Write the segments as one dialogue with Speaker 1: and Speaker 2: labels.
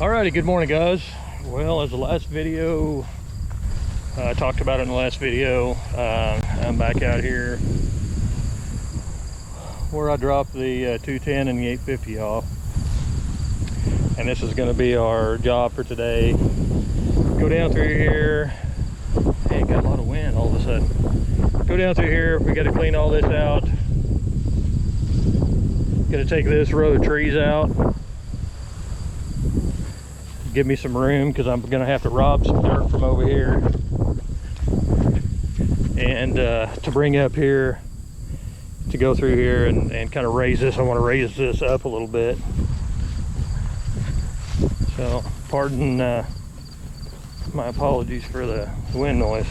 Speaker 1: Alrighty, good morning guys. Well, as the last video, I talked about it in the last video, I'm back out here where I dropped the 210 and the 850 off. And this is going to be our job for today. Go down through here. Hey, got a lot of wind all of a sudden. Go down through here. We got to clean all this out. Got to take this row of trees out. Give me some room because I'm going to have to rob some dirt from over here. And to bring up here, to go through here and kind of raise this. I want to raise this up a little bit. So, pardon my apologies for the wind noise.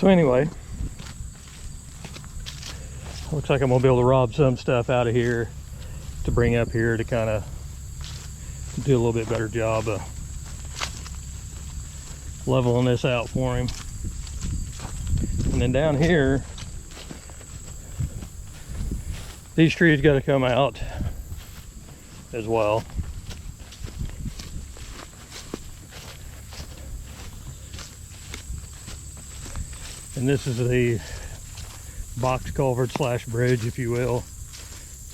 Speaker 1: So anyway, looks like I'm going to be able to rob some stuff out of here to bring up here to kind of do a little bit better job of leveling this out for him. And then down here, these trees got to come out as well. And this is the box culvert slash bridge, if you will,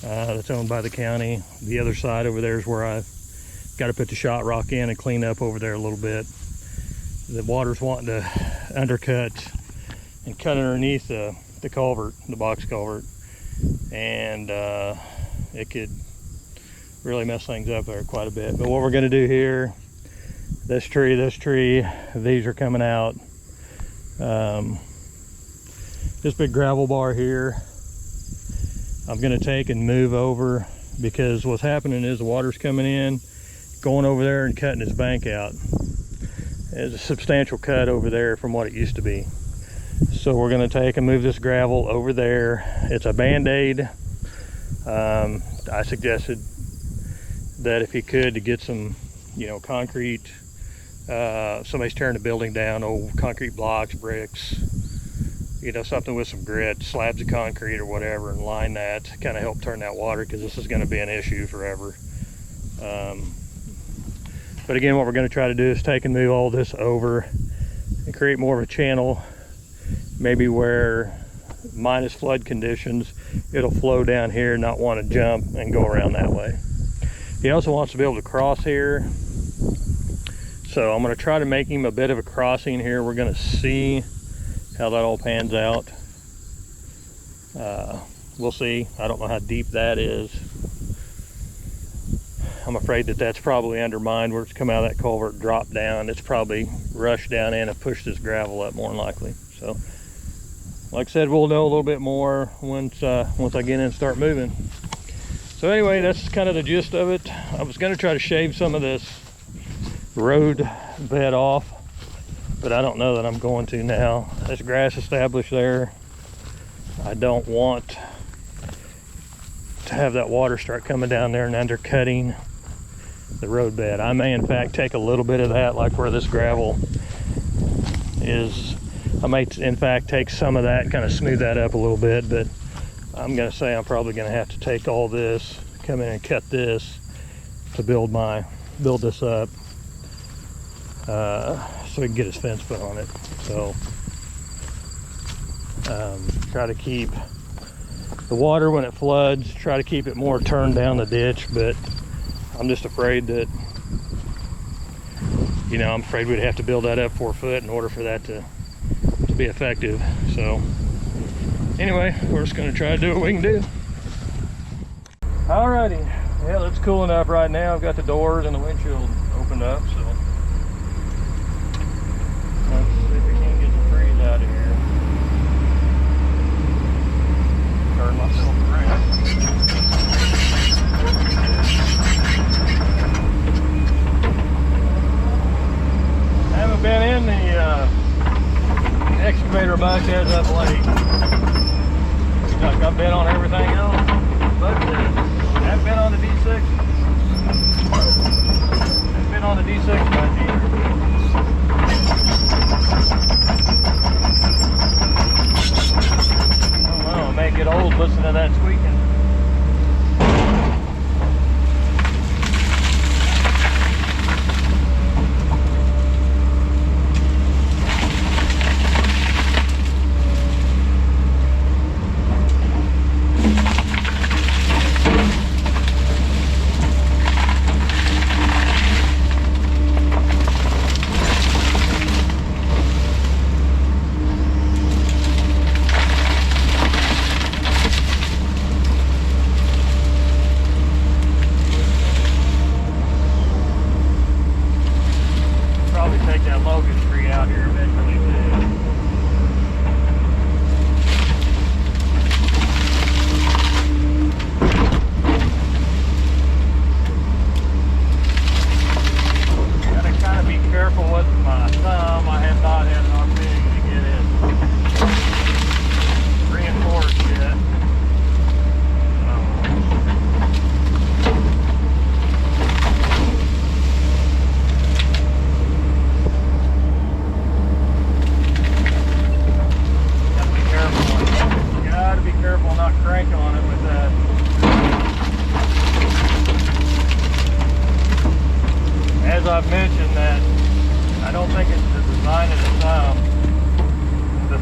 Speaker 1: that's owned by the county. The other side over there is where I've got to put the shot rock in and clean up over there a little bit. The water's wanting to undercut and cut underneath the culvert, the box culvert, and it could really mess things up there quite a bit. But what we're going to do here, this tree, these are coming out. This big gravel bar here, I'm going to take and move over, because what's happening is the water's coming in, going over there and cutting his bank out. There's a substantial cut over there from what it used to be. So we're going to take and move this gravel over there. It's a band-aid. I suggested that if he could, to get some, concrete, somebody's tearing the building down, old concrete blocks, bricks, something with some grit, slabs of concrete or whatever, and line that, kind of help turn that water, because this is going to be an issue forever. But again, what we're going to try to do is take and move all this over and create more of a channel, maybe where minus flood conditions, it'll flow down here, not want to jump and go around that way. He also wants to be able to cross here, so I'm going to try to make him a bit of a crossing here. We're going to see how that all pans out. We'll see. I don't know how deep that is. I'm afraid that that's probably undermined where it's come out of that culvert, dropped down. It's probably rushed down in and pushed this gravel up more than likely. So, like I said, we'll know a little bit more once I get in and start moving. So anyway, that's kind of the gist of it. I was going to try to shave some of this road bed off, but I don't know that I'm going to now. There's grass established there. I don't want to have that water start coming down there and undercutting the road bed. I may in fact take a little bit of that, like where this gravel is. I might in fact take some of that, kind of smooth that up a little bit, but I'm going to say I'm probably going to have to take all this, come in and cut this to build this up, so we can get his fence put on it. So try to keep the water, when it floods, try to keep it more turned down the ditch, but I'm just afraid that, I'm afraid we'd have to build that up 4 foot in order for that to be effective. So anyway, we're just going to try to do what we can do. Alrighty, well, it's cooling up right now. I've got the doors and the windshield opened up, so let's see if we can get the trees out of here. Turn myself around. I haven't been in the excavator much as of late. Like I've been on everything else, but I haven't been on the D6. I've been on the D6 much either. I don't know, I may get old listening to that squeaking.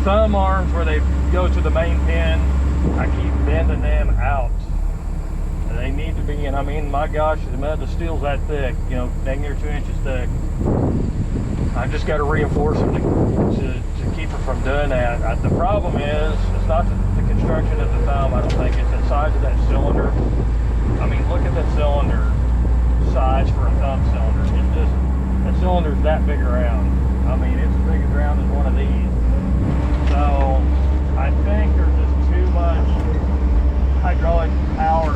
Speaker 1: thumb arms where they go to the main pin, I keep bending them out. They need to be, and I mean, my gosh, the steel's that thick, you know, dang near 2 inches thick. I just got to reinforce them to keep it from doing that. The problem is, it's not the construction of the thumb, I don't think, it's the size of that cylinder. I mean, look at that cylinder size for a thumb cylinder. It's just, that cylinder's that big around. I mean, it's as big around as one of these. So, I think there's just too much hydraulic power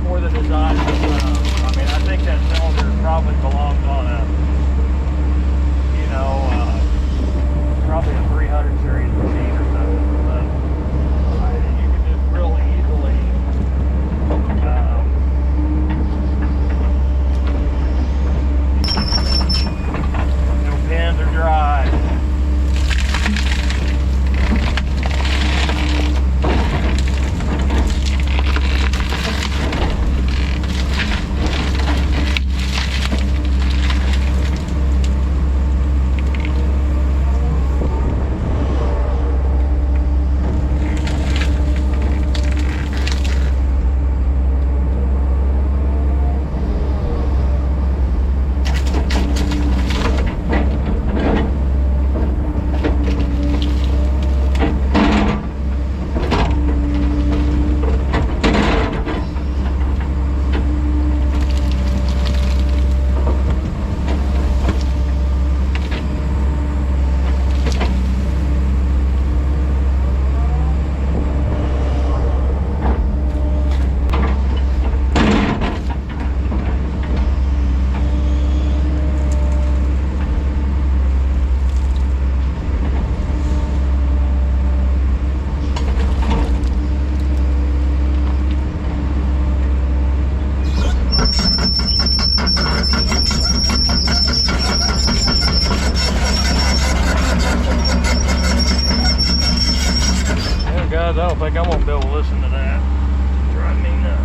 Speaker 1: for the design of the thumb. I mean, I think that cylinder probably belongs on a, you know, probably a 300 series machine or something. But you can just real easily no pins are dry. Guys, I don't think I'm gonna be able to listen to that. It's driving me nuts.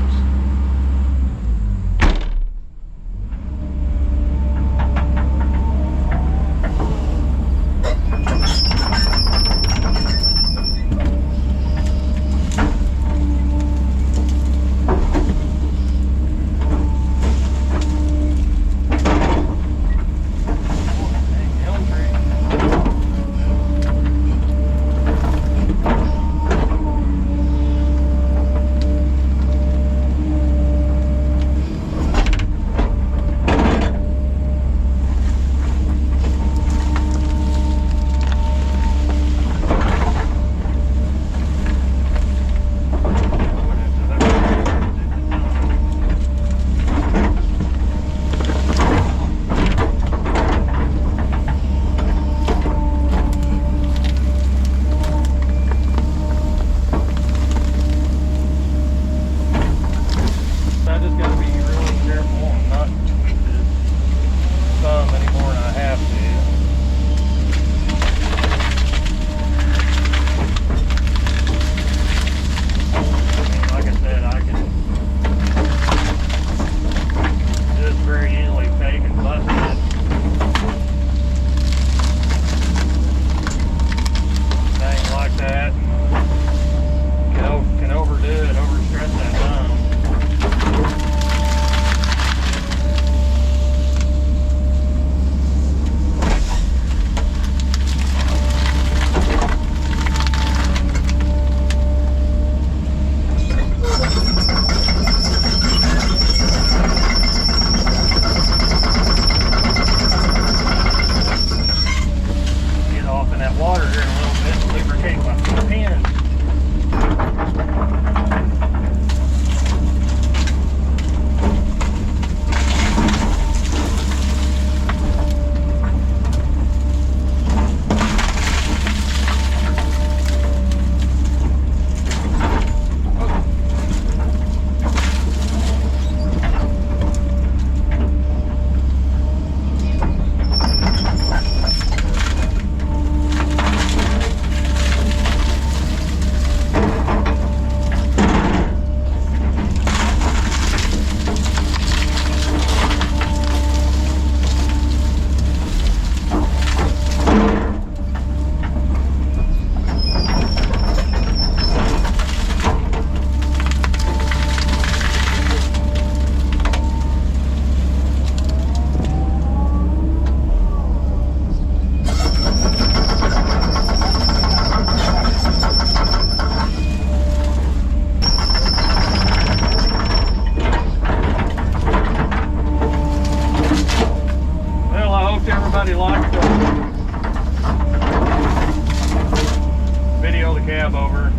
Speaker 1: cab over.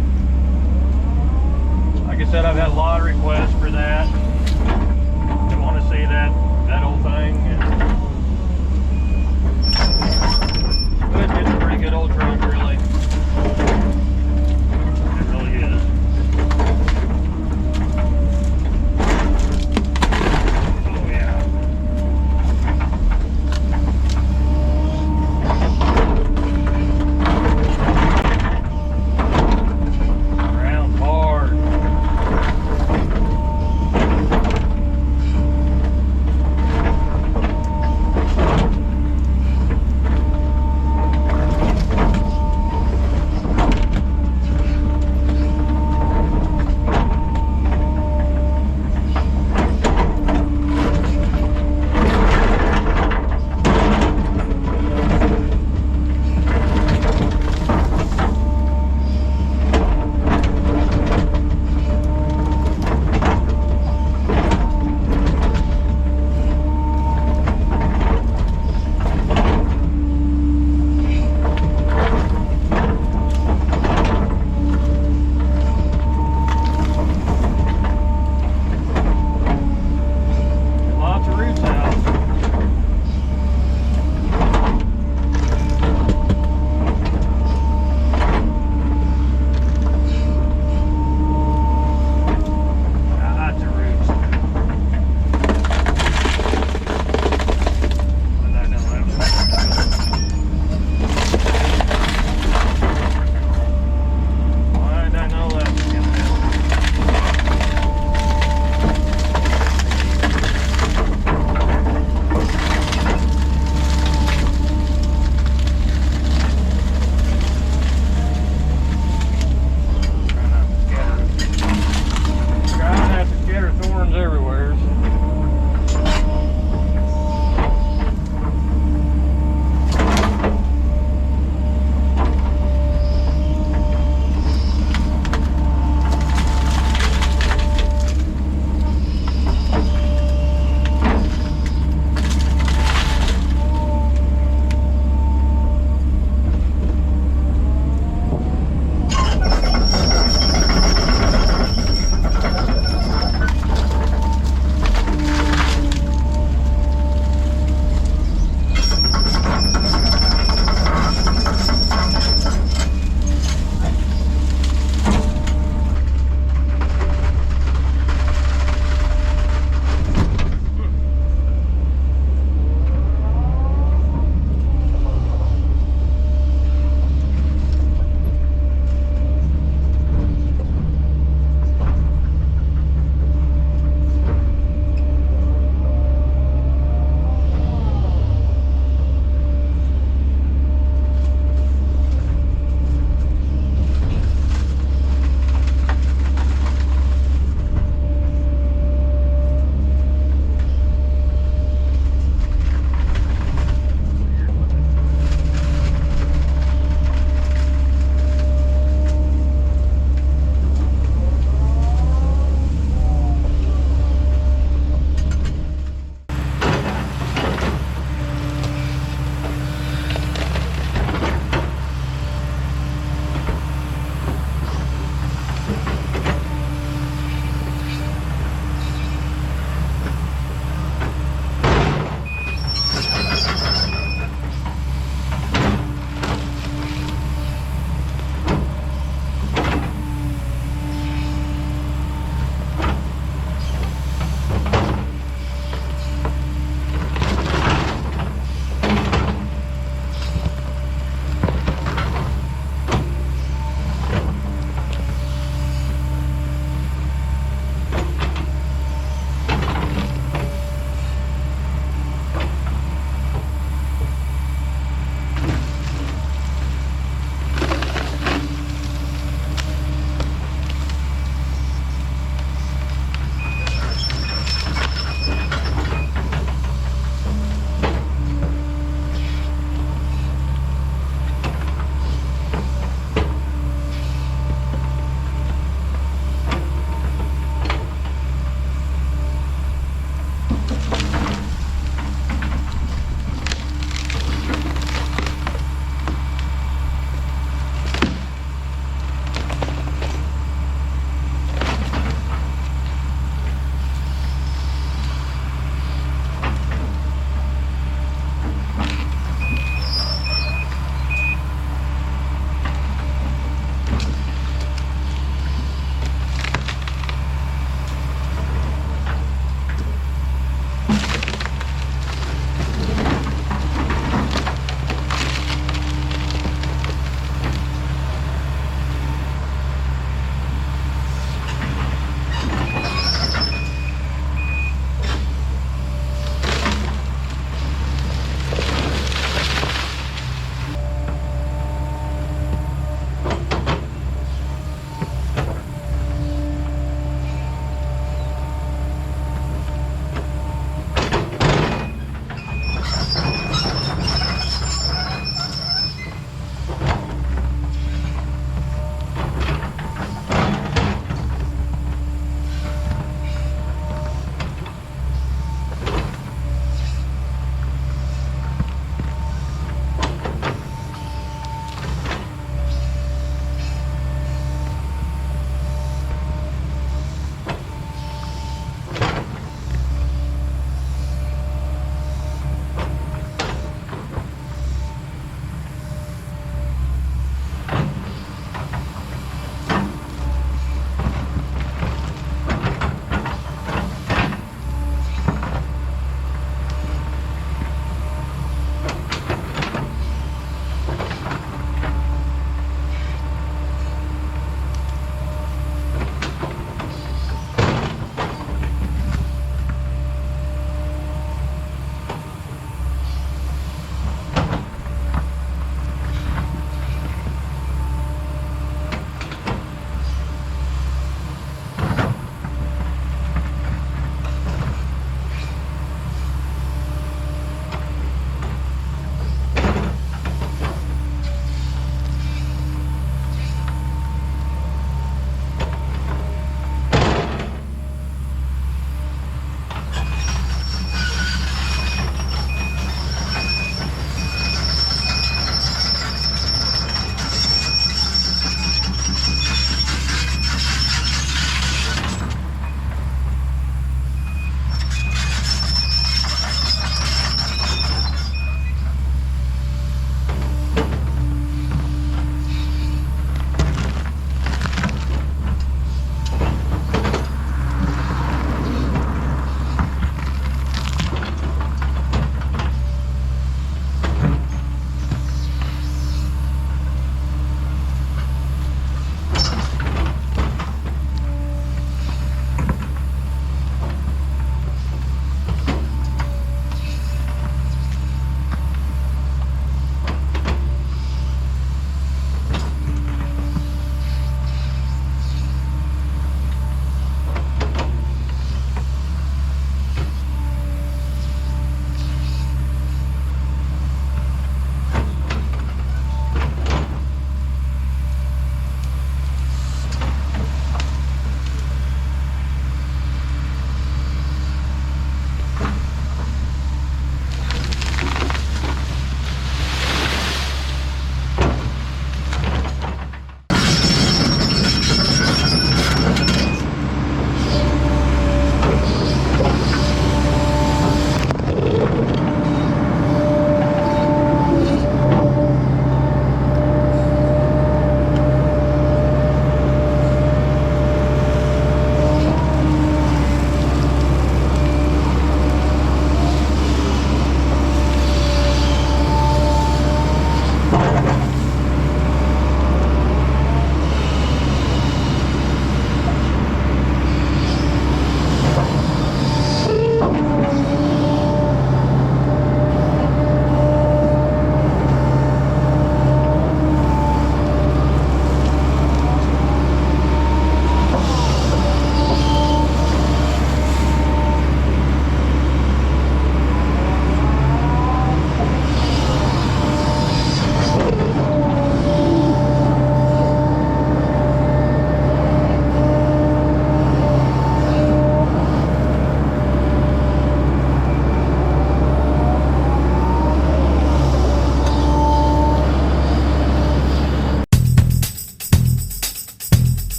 Speaker 1: Like I said, I've had a lot of requests for that. They want to see that whole thing. But it's a pretty good old truck, really. It really is. Oh yeah. Ground hard.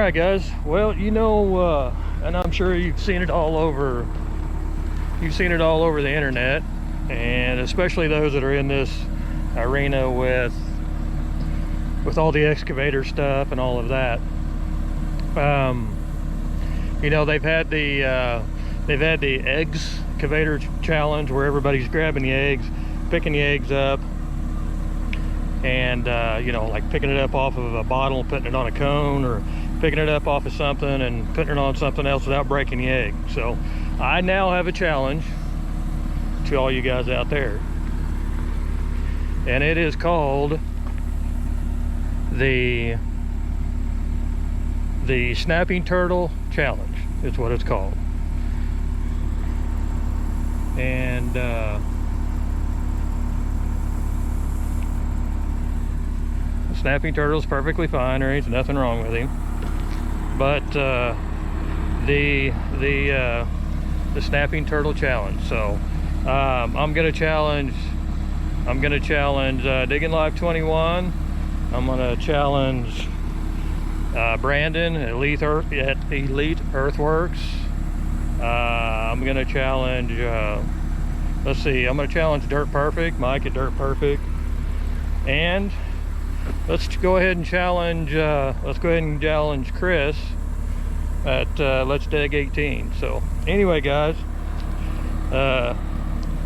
Speaker 1: right, guys. Well, you know, and I'm sure you've seen it all over. You've seen it all over the internet, and especially those that are in this arena with all the excavator stuff and all of that. You know, they've had the excavator challenge where everybody's grabbing the eggs, picking the eggs up, and you know, like picking it up off of a bottle, putting it on a cone, or picking it up off of something and putting it on something else without breaking the egg. So I now have a challenge to all you guys out there, and it is called the snapping turtle challenge. It's what it's called. And the snapping turtle is perfectly fine. There ain't nothing wrong with him. But the snapping turtle challenge. So I'm gonna challenge Digging Live 21. I'm gonna challenge Brandon at Elite Earthworks. I'm gonna challenge let's see, I'm gonna challenge Dirt Perfect, Mike at Dirt Perfect, and let's go ahead and challenge Chris at Let's Dig 18. So anyway, guys,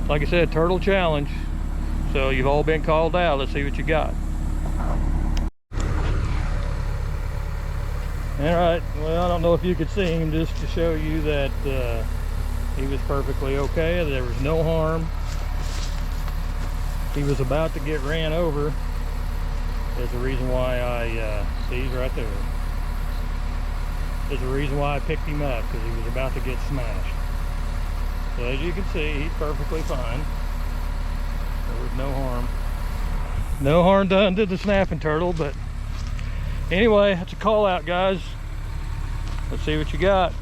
Speaker 1: like I said, turtle challenge. So you've all been called out. Let's see what you got. All right, well, I don't know if you could see him, just to show you that he was perfectly okay. There was no harm. He was about to get ran over. There's a reason why see, he's right there. There's a reason why I picked him up, because he was about to get smashed. So as you can see, he's perfectly fine. There was no harm. No harm done to the snapping turtle, but anyway, that's a call out, guys. Let's see what you got.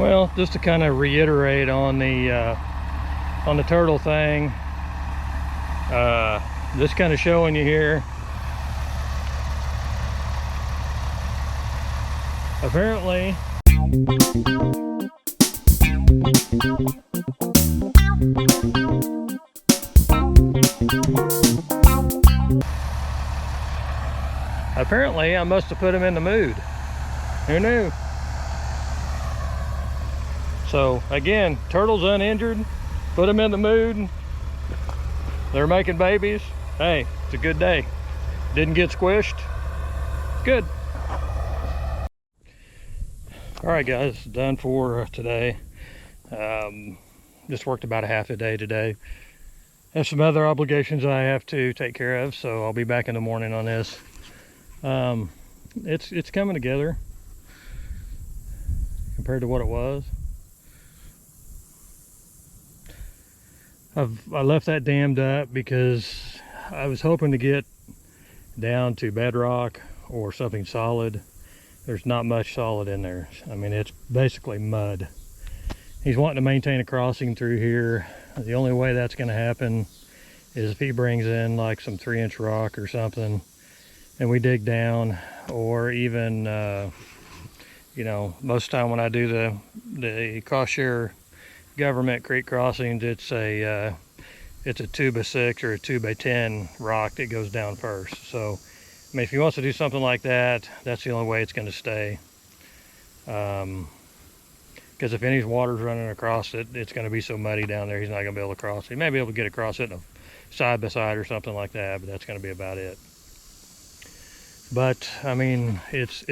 Speaker 1: Well, just to kind of reiterate on the turtle thing, just kind of showing you here. Apparently, I must have put him in the mood. Who knew? So again, turtles uninjured, put them in the mood. They're making babies. Hey, it's a good day. Didn't get squished. Good. All right, guys, done for today. Just worked about a half a day today. Have some other obligations I have to take care of, so I'll be back in the morning on this. It's coming together compared to what it was. I left that dammed up because I was hoping to get down to bedrock or something solid. There's not much solid in there. I mean, it's basically mud. He's wanting to maintain a crossing through here. The only way that's going to happen is if he brings in like some 3-inch rock or something and we dig down, or even you know, most of the time when I do the cost share government creek crossings, it's a 2x6 or a 2x10 rock that goes down first. So I mean, if he wants to do something like that, that's the only way it's going to stay. Because if any water's running across it, it's going to be so muddy down there, he's not going to be able to cross it. He may be able to get across it in a side by side or something like that, but that's going to be about it. But I mean, it's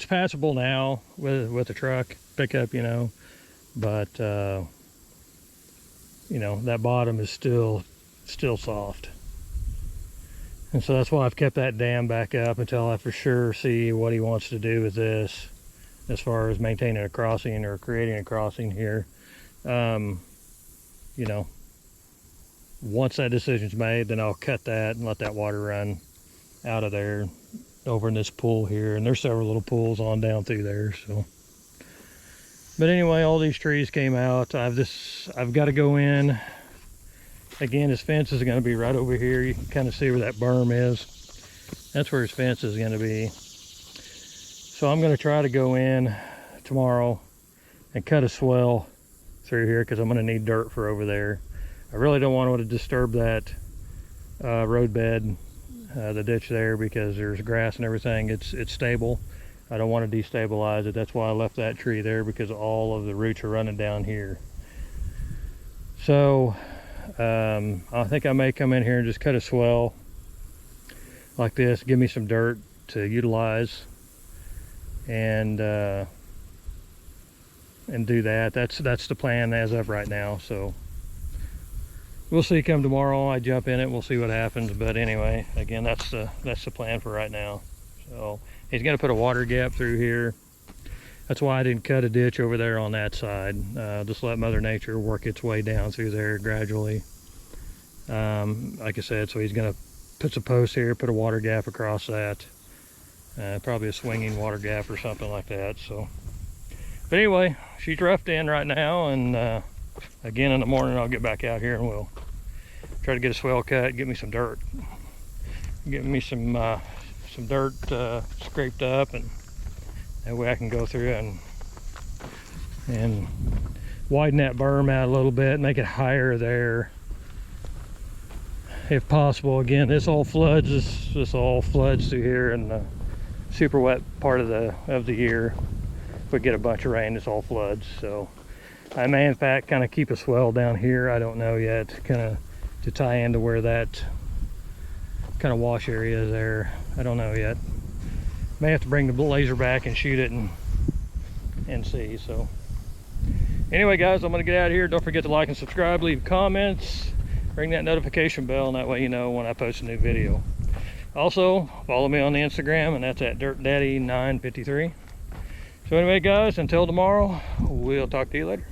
Speaker 1: passable now with a truck pickup, you know, but you know, that bottom is still soft. And so that's why I've kept that dam back up until I for sure see what he wants to do with this as far as maintaining a crossing or creating a crossing here. You know, once that decision's made, then I'll cut that and let that water run out of there over in this pool here. And there's several little pools on down through there, so. But anyway, all these trees came out. I've got to go in. Again, his fence is going to be right over here. You can kind of see where that berm is. That's where his fence is going to be. So I'm going to try to go in tomorrow and cut a swale through here because I'm going to need dirt for over there. I really don't want to disturb that road bed, the ditch there, because there's grass and everything. It's stable. I don't want to destabilize it. That's why I left that tree there, because all of the roots are running down here. So I think I may come in here and just cut a swale like this, give me some dirt to utilize, and do that. That's the plan as of right now. So we'll see come tomorrow. I jump in it, we'll see what happens. But anyway, again, that's the plan for right now. So he's going to put a water gap through here. That's why I didn't cut a ditch over there on that side. Just let Mother Nature work its way down through there gradually. Like I said, so he's going to put some posts here, put a water gap across that. Probably a swinging water gap or something like that. So, but anyway, she's roughed in right now, and again in the morning I'll get back out here and we'll try to get a swale cut, get me some dirt, get me some dirt scraped up, and that way I can go through and widen that berm out a little bit, make it higher there if possible. Again, this all floods. This all floods through here in the super wet part of the year. If we get a bunch of rain, this all floods. So I may in fact kind of keep a swell down here. I don't know yet, kind of to tie into where that kind of wash area is there. I don't know yet. May have to bring the laser back and shoot it and see. So anyway, guys, I'm gonna get out of here. Don't forget to like and subscribe, leave comments, ring that notification bell, and that way you know when I post a new video. Also, follow me on the Instagram, and that's at DirtDaddy953. So anyway, guys, until tomorrow, we'll talk to you later.